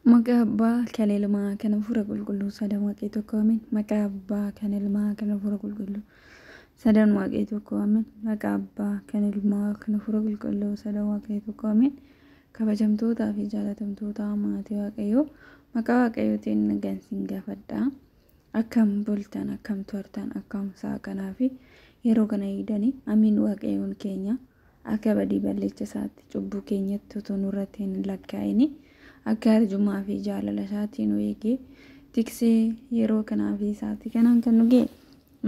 Magaba kan ilmaa kana fura qulqulluu sadan waaqee tokko amin. Magaba kan ilmaa kana fura qulqulluu sadan waaqee tokko amin. Magaba kan ilmaa kana fura qulqulluu sadan waaqee tokko amin. Kabajamtoota fi jaalatamtoota maatii waaqayyoo maqaa waaqayyootiin nagaan siin gaafadha. Akkam bultan akkam turtan akkam saaqanaa fi yeroo kana hidhanii amin waaqayyoon keenya akka badii balleessa isaatti cubbuu keenyatti utuu nurratti hin lakkaa'ini. Akka arjumaa fi jaalala isaatiin nu eegee tiksee yeroo kanaa fi isaatti kanaan kan nu ga'e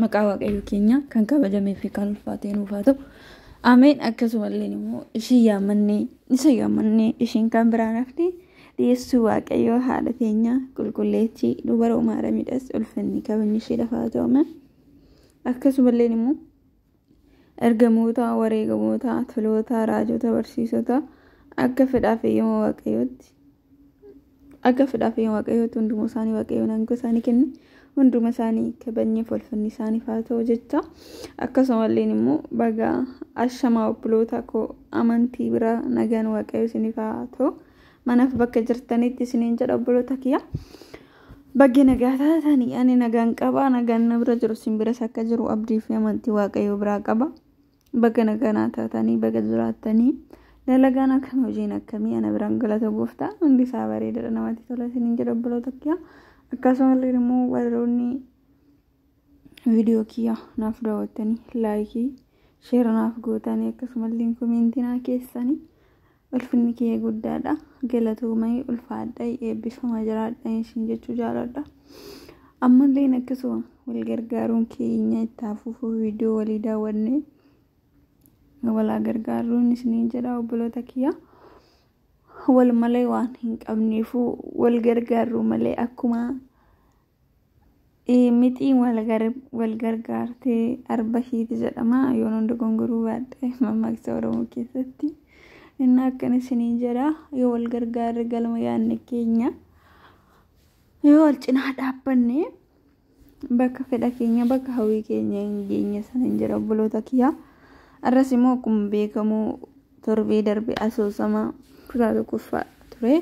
maqaa waaqayyoo keenya kan kabajamee fi kan ulfaatee nuuf haa ta'u. Ameen. Akkasumallee immoo ishii yaamannee isa yaamannee ishiin kan biraan hafte dhiyeessuu waaqayyoo haadha keenya qulqulleettii dubara umaara midhas ulfinni kabajni ishee lafaa ta'u. Akkasumallee immoo ergamoota wareegamoota toloota raajota barsiisota akka fedhaa fi yooma waaqayyootti akka fedhaaf waaqayyootti hunduma isaanii waaqayyoon hanga isaanii kenne hunduma isaanii kabajneef ulfinni isaanii haa ta'u jecha. Akkasumallee immoo baga ashamaa obboloota koo amantii bira nagaan waaqayyoo isiniif haa ta'u. Manaaf bakka jirtanitti isiniin jedha obboloota kiyya. Baggi nagaa taatanii ani nagaan qaba. Nagaan na bira jiru isin biras akka jiru abdii fi amantii waaqayyoo biraa qaba. Bagga nagaa taatanii baga jiraattanii dalagaan akkam hojiin akkamii ana biraan galata gooftaa hundi isaa bareedaadha namatti tola isiniin jedha obboloota kiyya. Akkasumallee immoo warroonni viidiyoo kiyya naaf daawwattanii laayikii sheer naaf gootanii akkasumallee koomeentii naa keessanii ulfinni kiyya guddaadha. Galatoomii ulfaadha eebbifamaa jiraadha isin jechuu jaaladha. Ammallee akkasuma wal gargaaruun keenya itti hafuuf viidiyoo walii daawwannee wala gargaaruun isiniin jedha obboloota kiyya. Wal malee waan hin qabneefu wal gargaaruu malee akkuma mitiin wal gargaartee arba hiiti jedhama yoon hundi gongoruu baadhee mammaaksa Oromoo keessatti inni akkana isiniin jedha. Yoo wal gargaarre galma yaadne keenya yoo wal cinaa dhaabbanne bakka fedha keenya bakka hawwii keenya hin geenye sana hin jedha obboloota kiyya. Arras immoo akkuma beekamu torbee darbe asoosama kutaa tokkoffaa ture.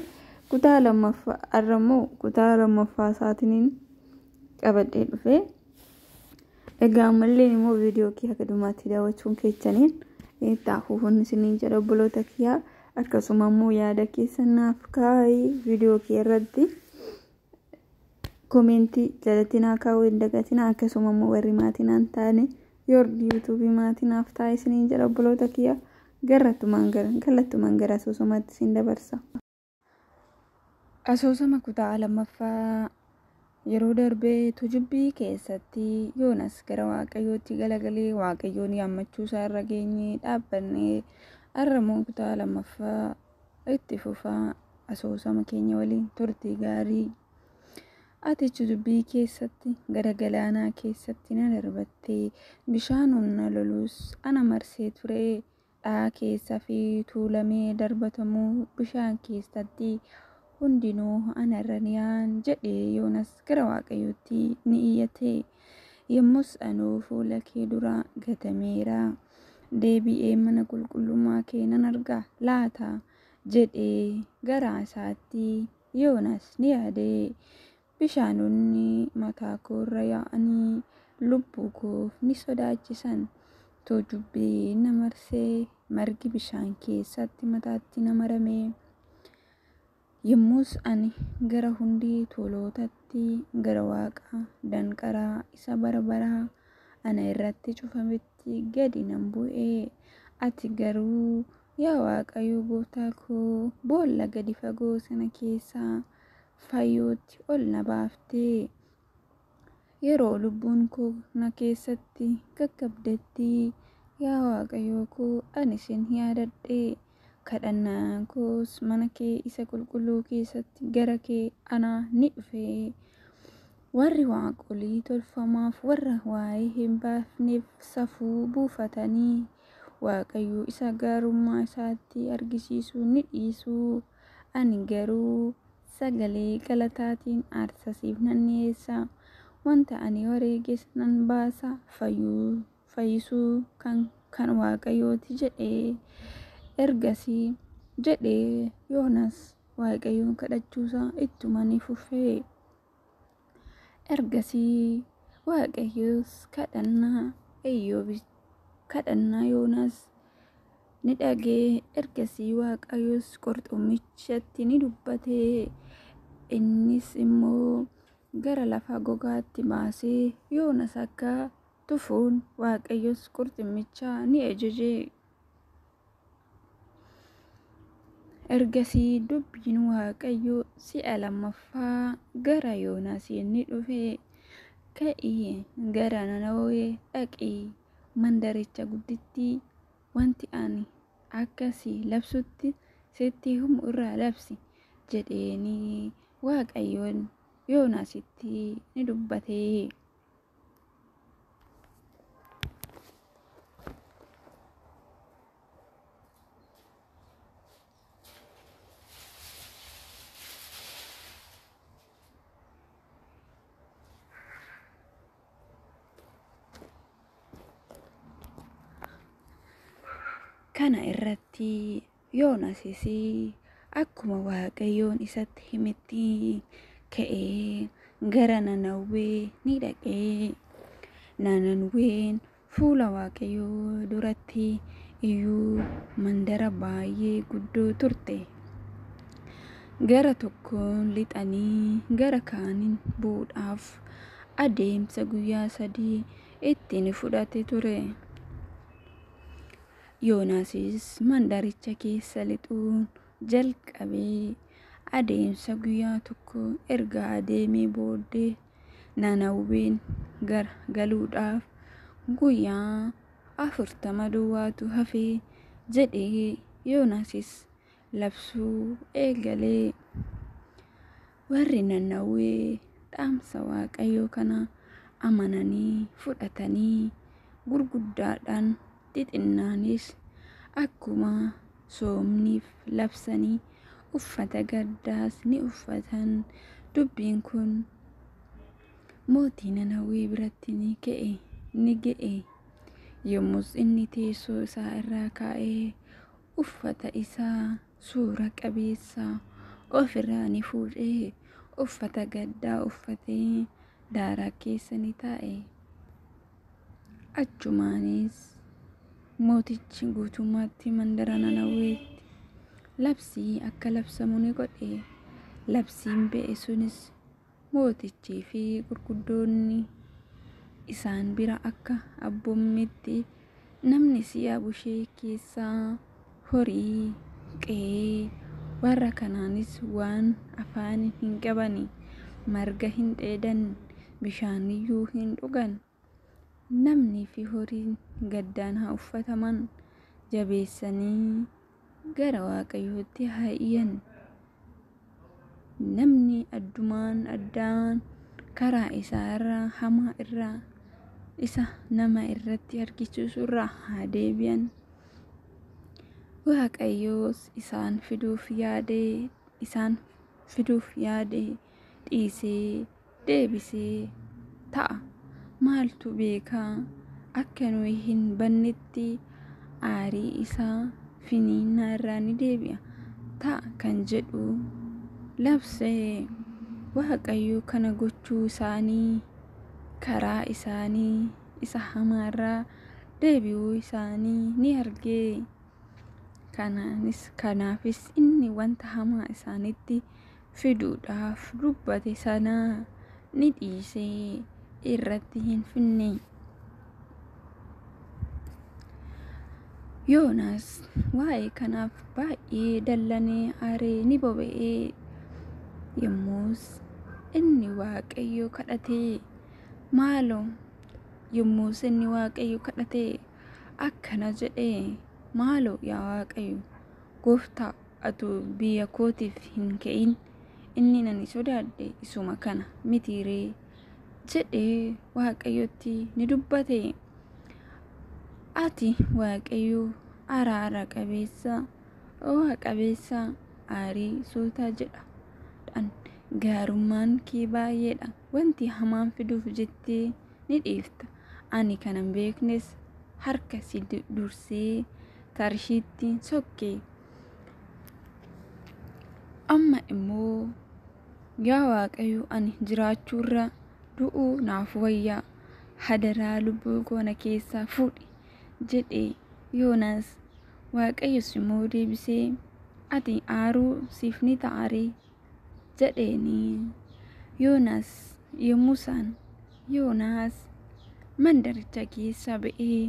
Kutaa lammaffaa arrammoo kutaa lammaffaa isaatiin qabadhee dhufe. Egaa ammallee immoo viidiyoo kiyya gadumaatti daawwachuun keessaniin taafuufonni isiniin jedha obboloota kiyya. Akkasuma immoo yaada keessan naaf kaa'aa viidiyoo kiyya irratti koomeentii jalatti naa kaa'uu hin dagatinaa. Akkasuma immoo warri maatiin aan taane yoordi yuutuubii maatiin naaf taa'aa isiniin jedha obboloota kiyya. Gallattumaan gara asoosamaatti isin dabarsa. Asoosama kutaa lammaffaa yeroo darbee tujubbii keessatti Yoonas gara waaqayyootti galagalee waaqayyoon yaammachuu isaa irra geenye dhaabbannee arramoo kutaa lammaffaa itti fufaa asoosama keenya waliin turtii gaarii. Ati tujubbii keessatti gara galaanaa keessatti na darbattee bishaan humna lolus ana marsee ture. Dhaa keessa fi tuulamee darbatamuu bishaan keessatti hundinuu anarra niyaan jedhee Yoonas gara waaqayyootti ni iyyate. Yommus anuu fuula kee dura gatameera. Deebi'ee mana qulqullummaa kee nan arga laata jedhee garaa isaatti Yoonas ni yaade. Bishaanonni mataa koorra yaa'anii lubbuu koo ni sodaachisan. Tujubbii na marsee margi bishaan keessatti mataatti na marame. Yommus ani gara hundii tolootatti gara waaqa danqaraa isa barbaraa ana irratti cufametti gadi nan bu'ee. Ati garuu yaa waaqayyo gooftaa koo boolla gadi fagoo sana keessaa fayyootti ol na baaftee. Yeroo lubbuun koo na keessatti gaggabdetti yaa waaqayyo koo ani sin yaadadhee. Kadhannaan koos mana kee isa qulqulluu keessatti gara kee ana ni dhufe. Warri waaqolii tolfamaaf warra waa'ee hin baafneef safuu buufatanii waaqayyo isa gaarummaa isaatti argisiisuu ni dhiisu. Ani garuu sagalee galataatiin aarsasiif nan dhiyeessa. Wanta ani wareeges nan baasa fayyisuu kan waaqayyooti jedhee. Ergasii jedhee Yoonas waaqayyoon kadhachuusaa ittuma ni fufee. Ergasii waaqayyoos kadhannaa Yoonaas ni dhagee. Ergasii waaqayyoos qurxummichatti ni dubbatee. Innis immoo gara lafa gogaatti baasee Yoonaas akka tufuun waaqayyoos qurxummicha ni ajaje. Ergasii dubbiin waaqayyoo si'a lammaffaa gara Yoonaasiin ni dhufe. Ka'ii gara Nanawwee dhaqii mandaricha guddittii wanti ani akkasii labsutti sitti himu irraa labsi jedheeni waaqayyoon Yoonaasitti ni dubbate. Kana irratti Yoonaasis akkuma waaqayyoon isatti himetti ka'ee gara Nanawwee ni dhaqee. Nanawween fuula waaqayyoo duratti iyyuu mandara baay'ee guddoo turte. Gara tokkoon lixanii gara kaaniin bu'uudhaaf adeemsa guyyaa 3 ittiin fudhate ture. Yoonaasis mandaricha keessa lixuun jalqabee. Adeemsa guyyaa tokko erga adeemee booddee Nanawween galuudhaaf guyyaa 40 duwwaatu hafee jedhee Yoonaasis labsuu eegalee. Warri Nanawwee dhaamsa waaqayyoo kana amananii fudhatanii gurguddaadhaan xixinnaanis akkuma soomniif labsanii uffata gaddaas ni uffatan. Dubbiin kun mootii Nanawwee biratti ni ga'e. Yommus inni teessoo isaa irraa ka'ee uffata isaa suura qabeessa ofirraa ni fuudhee uffata gaddaa uffatee daaraa keessa ni taa'e. Achumaanis mootichi guutummaatti mandara Nanawweetti labsii akka labsamu ni godhe. Labsiin ba'e sunis mootichii fi gurguddoonni isaan bira akka abboomametti namni si'a bushee keessaa horii qe'ee warra kanaanis waan afaan hin qabani, marga hin dheedan, bishaaniyyuu hin dhugan. Namni fi horiin gaddaan haa uffataman, jabeessanii gara waaqayyootti haa iyyan. Namni addaan karaa isaa irraa hamaa irraa isa nama irratti argisiisu irraa haa deebi'an. Waaqayyoos isaan fiduuf yaade dhiisee deebisee ta'a. Maaltu beekaa akka nuyi hin bannetti aarii isaa finiinaa irraa ni deebi'a ta'a kan jedhu labsee. Waaqayyo kana gochuu isaanii karaa isaanii isa hamaarraa deebi'uu isaanii ni argee. Kanaafis inni wanta hamaa isaanitti fiduudhaaf dubbate sana ni dhiisee irratti hin finne. Yoonaas waa'ee kanaaf baay'ee dallanee aaree ni boba'ee. Yommus inni waaqayyo kadhatee akkana jedhee, maaloo yaa waaqayyo gooftaa, atu biyya kootiif hin ka'in. Inni ani sodaadhe isuma kana mitiiree jedhee waaqayyotti ni dubbate. Ati waaqayyo araara qabeessa, aarii sootaa jedhaan gaarummaan kee baay'eedha. Wanti hamaan fiduuf jettee ni dhiifta. Ani kanan beeknes harka si dursee Tarshiitti sokke. amma immoo yaa Waaqayyo ani jiraachuurra du'uu naaf wayyaa hadaraa lubbuu koona keessaa fuudhi jedhe Yoonaas. Waaqayyos immoo deebisee ati aaruu siif ni ta'arii jedheeni. Yoonaas yommuu isaan Yoonaas mandaricha keessa ba'ee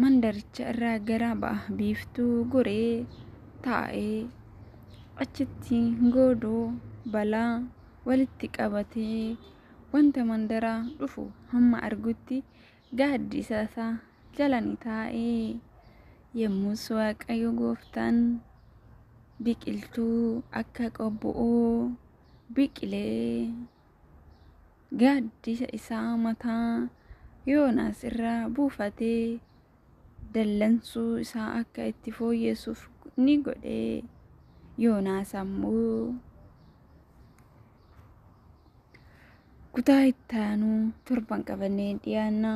mandaricha irraa gara ba'a biiftuu goree taa'ee achitti godoo balaa walitti qabatee wanta mandaraa dhufu hamma argutti gaaddisa isaa jala ni taa'ee. Yommus Waaqayyo Gooftaan biqiltuu akka qobbu'oo biqilee gaaddisa isaa mataa Yoonaas irraa buufatee dallansuu isaa akka itti fooyyessuuf ni godhe. Yoonaas ammoo kutaa itti aanu torban qabannee dhiyaanna.